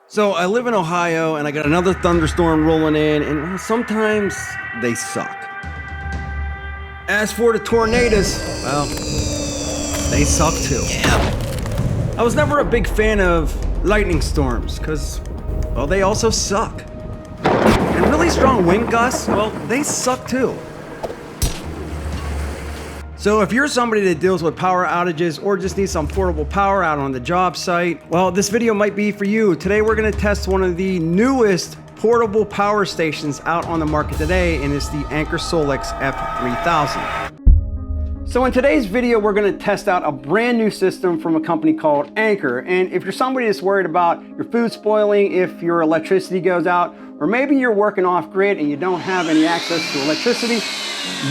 So I live in Ohio and I got another thunderstorm rolling in, and sometimes they suck. As for the tornadoes, well, they suck too. Yeah. I was never a big fan of lightning storms because, well, they also suck. And really strong wind gusts, well, they suck too. So if you're somebody that deals with power outages or just needs some portable power out on the job site, well, this video might be for you. Today we're going to test one of the newest portable power stations out on the market today, and it's the Anker SOLIX F3000. So in today's video, we're going to test out a brand new system from a company called Anker. And if you're somebody that's worried about your food spoiling, if your electricity goes out, or maybe you're working off grid and you don't have any access to electricity,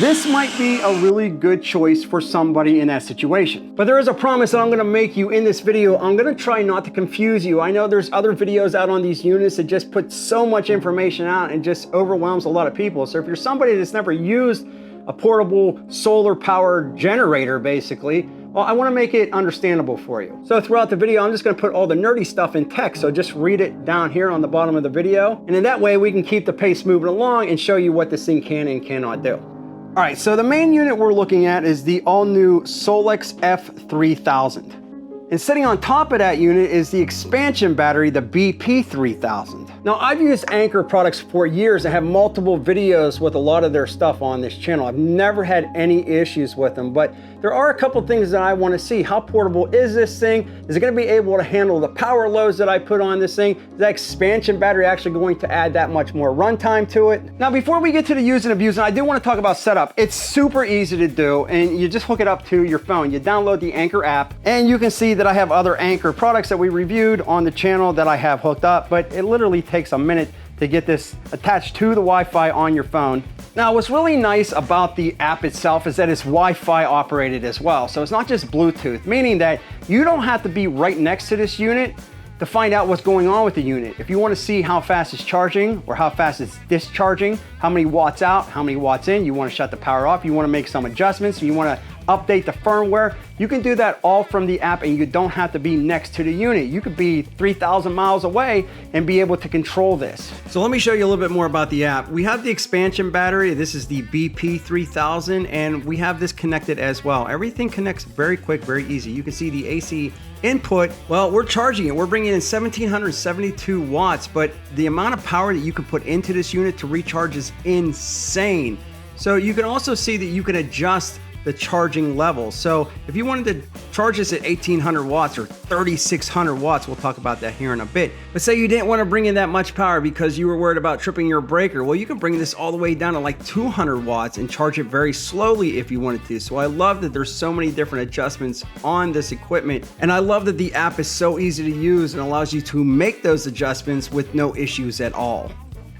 this might be a really good choice for somebody in that situation. But there is a promise that I'm going to make you in this video. I'm going to try not to confuse you. I know there's other videos out on these units that just put so much information out and just overwhelms a lot of people. So if you're somebody that's never used a portable solar power generator, basically, well, I want to make it understandable for you. So throughout the video, I'm just going to put all the nerdy stuff in text. So just read it down here on the bottom of the video. And in that way, we can keep the pace moving along and show you what this thing can and cannot do. All right, so the main unit we're looking at is the all-new SOLIX F3000. And sitting on top of that unit is the expansion battery, the BP3000. Now, I've used Anker products for years and have multiple videos with a lot of their stuff on this channel. I've never had any issues with them, but there are a couple things that I want to see. How portable is this thing? Is it going to be able to handle the power loads that I put on this thing? Is that expansion battery actually going to add that much more runtime to it? Now, before we get to the use and abuse, I do want to talk about setup. It's super easy to do, and you just hook it up to your phone. You download the Anker app, and you can see that I have other Anker products that we reviewed on the channel that I have hooked up, but it literally takes a minute to get this attached to the Wi-Fi on your phone. Now, what's really nice about the app itself is that it's Wi-Fi operated as well. So it's not just Bluetooth, meaning that you don't have to be right next to this unit to find out what's going on with the unit. If you want to see how fast it's charging or how fast it's discharging, how many watts out, how many watts in, you want to shut the power off, you want to make some adjustments, you want to update the firmware, you can do that all from the app, and you don't have to be next to the unit. You could be 3,000 miles away and be able to control this. So let me show you a little bit more about the app. We have the expansion battery. This is the BP3000, and we have this connected as well. Everything connects very quick, very easy. You can see the AC input. Well, we're charging it. We're bringing in 1,772 watts, but the amount of power that you can put into this unit to recharge is insane. So you can also see that you can adjust the charging level. So if you wanted to charge this at 1,800 watts or 3,600 watts, we'll talk about that here in a bit. But say you didn't want to bring in that much power because you were worried about tripping your breaker. Well, you can bring this all the way down to like 200 watts and charge it very slowly if you wanted to. So I love that there's so many different adjustments on this equipment. And I love that the app is so easy to use and allows you to make those adjustments with no issues at all.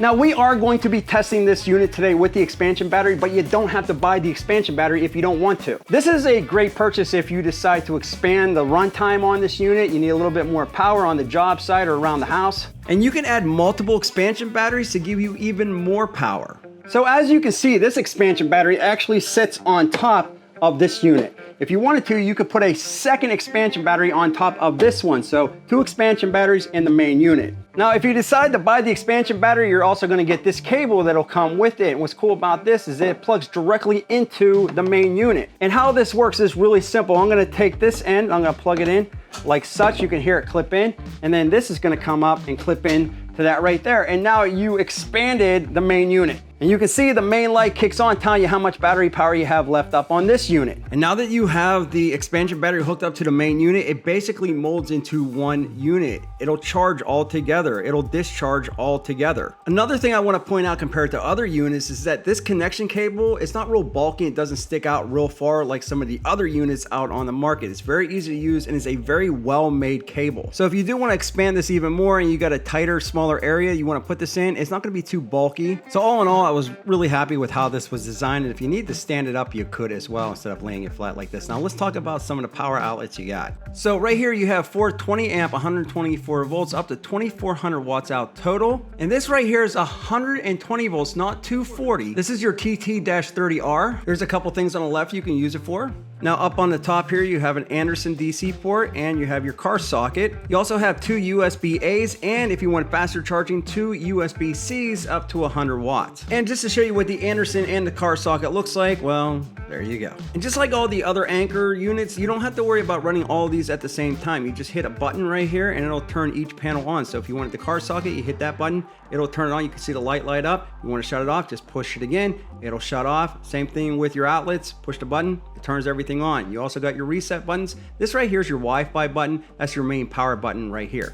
Now, we are going to be testing this unit today with the expansion battery, but you don't have to buy the expansion battery if you don't want to. This is a great purchase if you decide to expand the runtime on this unit. You need a little bit more power on the job site or around the house. And you can add multiple expansion batteries to give you even more power. So as you can see, this expansion battery actually sits on top of this unit. If you wanted to, you could put a second expansion battery on top of this one. So 2 expansion batteries in the main unit. Now, if you decide to buy the expansion battery, you're also going to get this cable that'll come with it. And what's cool about this is that it plugs directly into the main unit. And how this works is really simple. I'm going to take this end, I'm going to plug it in like such. You can hear it clip in, and then this is going to come up and clip in to that right there. And now you expanded the main unit. And you can see the main light kicks on, telling you how much battery power you have left up on this unit. And now that you have the expansion battery hooked up to the main unit, it basically molds into one unit. It'll charge all together. It'll discharge all together. Another thing I want to point out compared to other units is that this connection cable, it's not real bulky. It doesn't stick out real far like some of the other units out on the market. It's very easy to use and it's a very well-made cable. So if you do want to expand this even more and you got a tighter, smaller area you want to put this in, it's not going to be too bulky. So all in all, I was really happy with how this was designed, and if you need to stand it up, you could as well instead of laying it flat like this. Now let's talk about some of the power outlets you got. So right here you have 420 amp, 124 volts, up to 2,400 watts out total. And this right here is 120 volts, not 240. This is your TT-30R. There's a couple things on the left you can use it for. Now up on the top here, you have an Anderson DC port and you have your car socket. You also have two USB-A's, and if you want faster charging, two USB-C's up to 100 watts. And just to show you what the Anderson and the car socket looks like, well, there you go. And just like all the other Anker units, you don't have to worry about running all of these at the same time. You just hit a button right here and it'll turn each panel on. So if you wanted the car socket, you hit that button, it'll turn it on. You can see the light up. You want to shut it off, just push it again, it'll shut off. Same thing with your outlets, push the button, it turns everything on. You also got your reset buttons. This right here is your Wi-Fi button. That's your main power button right here.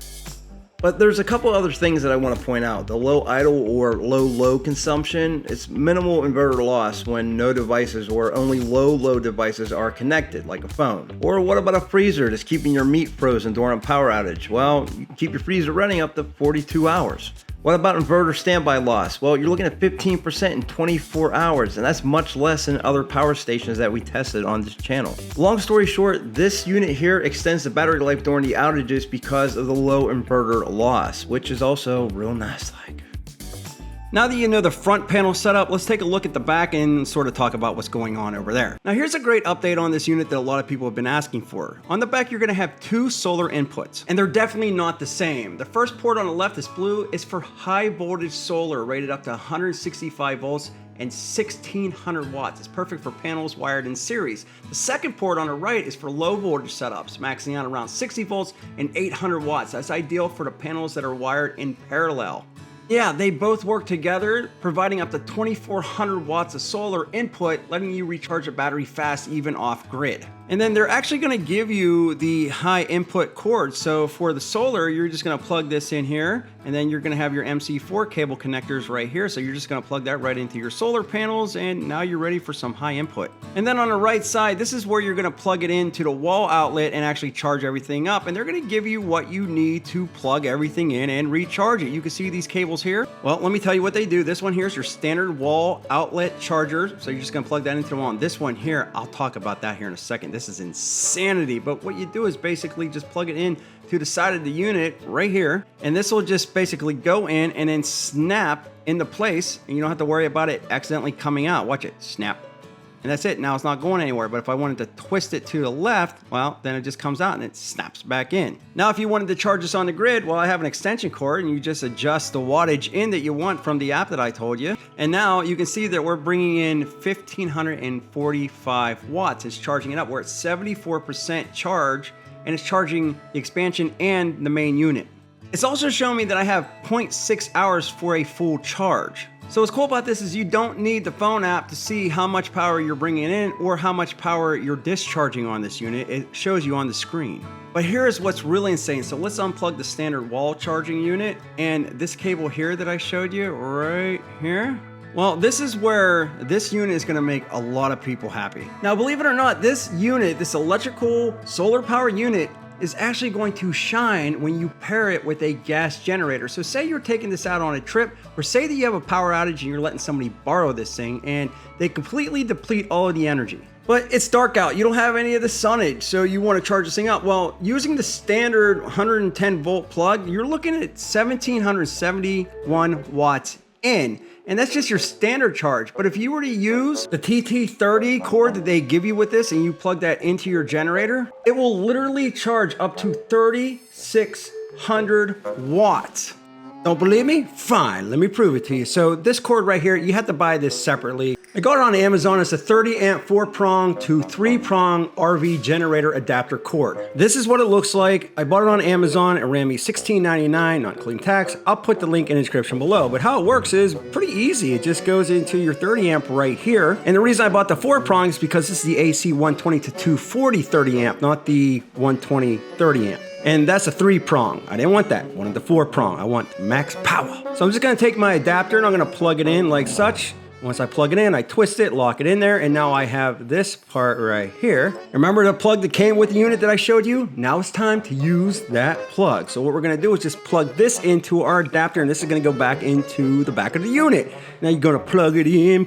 But there's a couple other things that I want to point out. The low idle or low load consumption, it's minimal inverter loss when no devices or only low load devices are connected, like a phone. Or what about a freezer that's keeping your meat frozen during a power outage? Well, you can keep your freezer running up to 42 hours. What about inverter standby loss? Well, you're looking at 15% in 24 hours, and that's much less than other power stations that we tested on this channel. Long story short, this unit here extends the battery life during the outages because of the low inverter loss, which is also real nice-like. Now that you know the front panel setup, let's take a look at the back and sort of talk about what's going on over there. Now here's a great update on this unit that a lot of people have been asking for. On the back, you're gonna have two solar inputs, and they're definitely not the same. The first port on the left is blue, is for high voltage solar rated up to 165 volts and 1600 watts. It's perfect for panels wired in series. The second port on the right is for low voltage setups, maxing out around 60 volts and 800 watts. That's ideal for the panels that are wired in parallel. Yeah, they both work together, providing up to 2400 watts of solar input, letting you recharge a battery fast, even off grid. And then they're actually gonna give you the high input cord. So for the solar, you're just gonna plug this in here, and then you're gonna have your MC4 cable connectors right here. So you're just gonna plug that right into your solar panels, and now you're ready for some high input. And then on the right side, this is where you're gonna plug it into the wall outlet and actually charge everything up. And they're gonna give you what you need to plug everything in and recharge it. You can see these cables here. Well, let me tell you what they do. This one here is your standard wall outlet charger. So you're just gonna plug that into the wall. And this one here, I'll talk about that here in a second. This is insanity. But what you do is basically just plug it in to the side of the unit right here. And this will just basically go in and then snap into place. And you don't have to worry about it accidentally coming out. Watch it, snap. And that's it. Now it's not going anywhere. But if I wanted to twist it to the left, well, then it just comes out and it snaps back in. Now, if you wanted to charge this on the grid, well, I have an extension cord, and you just adjust the wattage in that you want from the app that I told you. And now you can see that we're bringing in 1545 watts. It's charging it up. We're at 74% charge, and it's charging the expansion and the main unit. It's also showing me that I have 0.6 hours for a full charge. So what's cool about this is you don't need the phone app to see how much power you're bringing in or how much power you're discharging on this unit. It shows you on the screen. But here's what's really insane. So let's unplug the standard wall charging unit, and this cable here that I showed you right here. Well, this is where this unit is gonna make a lot of people happy. Now, believe it or not, this unit, this electrical solar power unit, is actually going to shine when you pair it with a gas generator. So say you're taking this out on a trip, or say that you have a power outage and you're letting somebody borrow this thing and they completely deplete all of the energy. But it's dark out, you don't have any of the sunnage, so you want to charge this thing up. Well, using the standard 110 volt plug, you're looking at 1771 watts in. And that's just your standard charge. But if you were to use the TT30 cord that they give you with this and you plug that into your generator, it will literally charge up to 3600 watts. Don't believe me? Fine, let me prove it to you. So this cord right here, you have to buy this separately. I got it on Amazon. It's a 30 amp 4-prong to 3-prong RV generator adapter cord. This is what it looks like. I bought it on Amazon. It ran me $16.99, not including tax. I'll put the link in the description below. But how it works is pretty easy. It just goes into your 30 amp right here. And the reason I bought the 4-prong is because this is the AC 120 to 240 30 amp, not the 120 30 amp. And that's a 3-prong. I didn't want that. I wanted the 4-prong. I want max power. So I'm just gonna take my adapter and I'm gonna plug it in like such. Once I plug it in, I twist it, lock it in there, and now I have this part right here. Remember the plug that came with the unit that I showed you? Now it's time to use that plug. So what we're gonna do is just plug this into our adapter, and this is gonna go back into the back of the unit. Now you're gonna plug it in,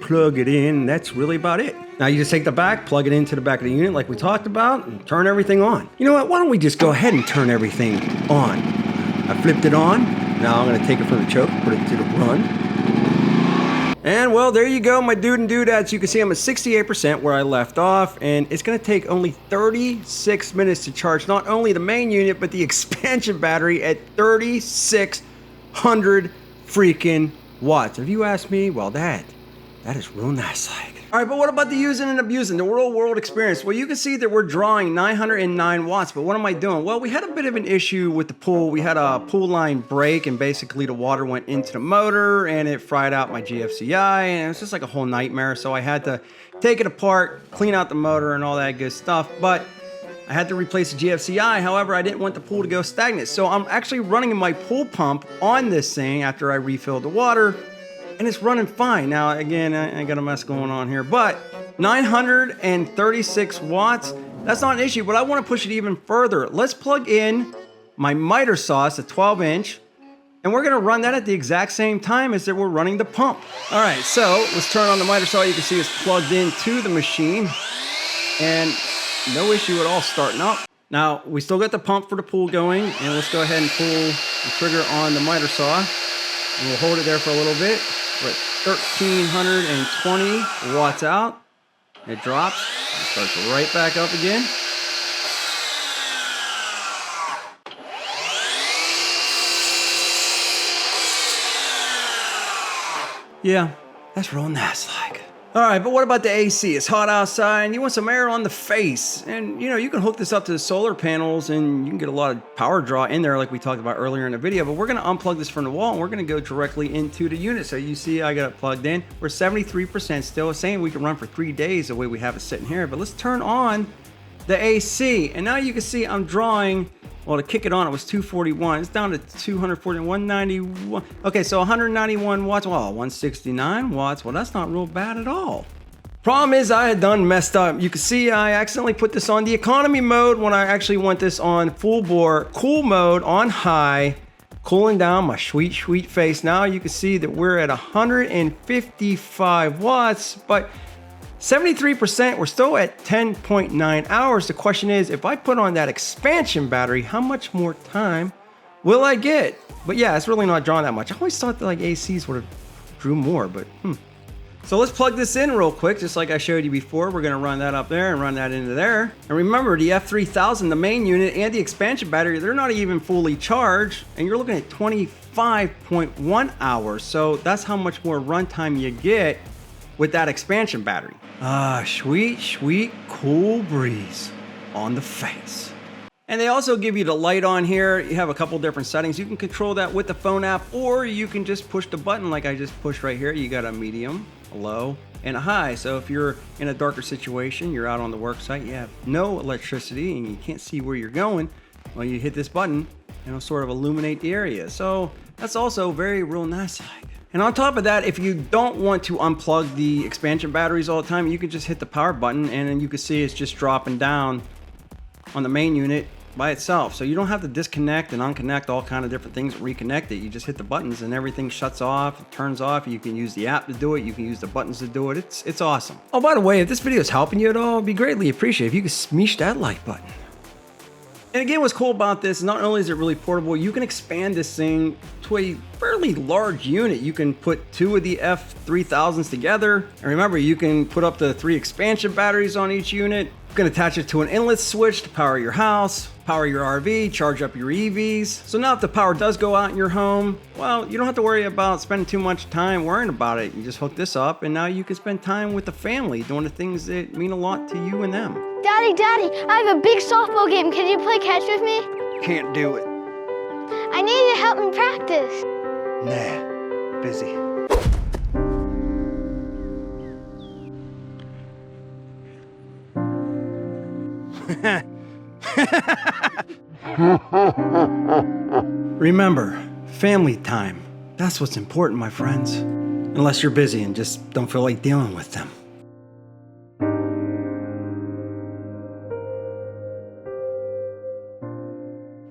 and that's really about it. Now you just take the back, plug it into the back of the unit like we talked about, and turn everything on. You know what, why don't we just go ahead and turn everything on? I flipped it on. Now I'm gonna take it from the choke, put it to the run. And well, there you go, my dude and dudettes. You can see I'm at 68% where I left off, and it's gonna take only 36 minutes to charge not only the main unit, but the expansion battery at 3,600 freaking watts. If you ask me, well, that is real nice like. All right, but what about the using and abusing, the real world experience? Well, you can see that we're drawing 909 watts, but what am I doing? Well, we had a bit of an issue with the pool. We had a pool line break, and basically the water went into the motor and it fried out my GFCI, and it was just like a whole nightmare. So I had to take it apart, clean out the motor and all that good stuff, but I had to replace the GFCI. However, I didn't want the pool to go stagnant. So I'm actually running my pool pump on this thing after I refilled the water, and it's running fine. Now, again, I got a mess going on here, but 936 watts, that's not an issue, but I want to push it even further. Let's plug in my miter saw, it's a 12-inch, and we're going to run that at the exact same time as that we're running the pump. All right, so let's turn on the miter saw. You can see it's plugged into the machine, and no issue at all starting up. Now, we still got the pump for the pool going, and let's go ahead and pull the trigger on the miter saw, and we'll hold it there for a little bit. We're at 1,320 watts out. It drops, it starts right back up again. Yeah, that's real nice like. All right, but what about the AC? It's hot outside and you want some air on the face. And you know, you can hook this up to the solar panels and you can get a lot of power draw in there like we talked about earlier in the video, but we're gonna unplug this from the wall and we're gonna go directly into the unit. So you see I got it plugged in. We're 73% still, saying we can run for 3 days the way we have it sitting here, but let's turn on the AC. And now you can see I'm drawing, well, to kick it on, it was 241. It's down to 240, 191. Okay, so 191 watts. Well, 169 watts. Well, that's not real bad at all. Problem is, I had done messed up. You can see I accidentally put this on the economy mode when I actually want this on full bore cool mode on high, cooling down my sweet, sweet face. Now you can see that we're at 155 watts, but 73%, we're still at 10.9 hours. The question is, if I put on that expansion battery, how much more time will I get? But yeah, it's really not drawing that much. I always thought that like ACs would have drew more, but So let's plug this in real quick, just like I showed you before. We're gonna run that up there and run that into there. And remember, the F3000, the main unit, and the expansion battery, they're not even fully charged, and you're looking at 25.1 hours. So that's how much more runtime you get with that expansion battery. Ah, sweet, sweet, cool breeze on the face. And they also give you the light on here. You have a couple different settings. You can control that with the phone app, or you can just push the button like I just pushed right here. You got a medium, a low, and a high. So if you're in a darker situation, you're out on the work site, you have no electricity and you can't see where you're going, well, you hit this button and it'll sort of illuminate the area. So that's also very real nice like. And on top of that, if you don't want to unplug the expansion batteries all the time, you can just hit the power button and then you can see it's just dropping down on the main unit by itself. So you don't have to disconnect and unconnect all kind of different things, reconnect it. You just hit the buttons and everything shuts off, it turns off. You can use the app to do it. You can use the buttons to do it. It's awesome. Oh, by the way, if this video is helping you at all, it'd be greatly appreciated if you could smash that like button. And again, what's cool about this, not only is it really portable, you can expand this thing to a fairly large unit. You can put 2 of the F3000s together. And remember, you can put up to 3 expansion batteries on each unit. You can attach it to an inlet switch to power your house, power your RV, charge up your EVs. So now if the power does go out in your home, well, you don't have to worry about spending too much time worrying about it. You just hook this up and now you can spend time with the family doing the things that mean a lot to you and them. Daddy, I have a big softball game. Can you play catch with me? Can't do it. I need you to help me practice. Nah, busy. Remember, family time. That's what's important, my friends. Unless you're busy and just don't feel like dealing with them.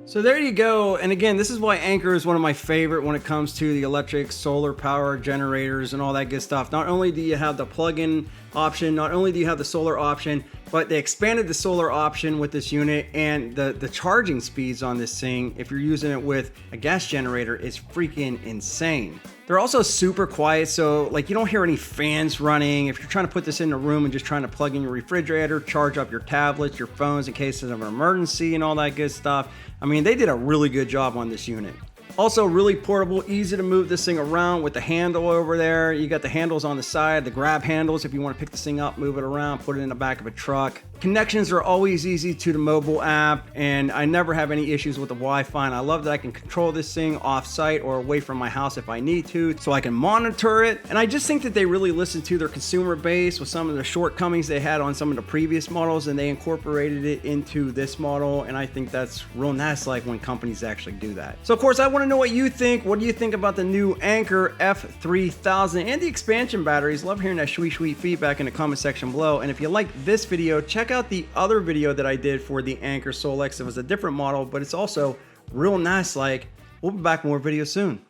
So there you go. And again, this is why Anker is one of my favorite when it comes to the electric, solar power generators and all that good stuff. Not only do you have the plug-in option, not only do you have the solar option, But they expanded the solar option with this unit, and the charging speeds on this thing, if you're using it with a gas generator, is freaking insane. They're also super quiet, so like you don't hear any fans running. If you're trying to put this in a room and just trying to plug in your refrigerator, charge up your tablets, your phones in case of an emergency and all that good stuff, I mean, they did a really good job on this unit. Also really portable, easy to move this thing around with the handle over there. You got the handles on the side, the grab handles if you want to pick this thing up, move it around, put it in the back of a truck. Connections are always easy to the mobile app, and I never have any issues with the Wi-Fi. And I love that I can control this thing off-site or away from my house if I need to, so I can monitor it. And I just think that they really listened to their consumer base with some of the shortcomings they had on some of the previous models, and they incorporated it into this model. And I think that's real nice, like when companies actually do that. So of course, I want to know what you think. What do you think about the new Anker F3000 and the expansion batteries? Love hearing that sweet feedback in the comment section below. And if you like this video, check out the other video that I did for the Anker SOLIX. It was a different model, but it's also real nice. Like, we'll be back with more videos soon.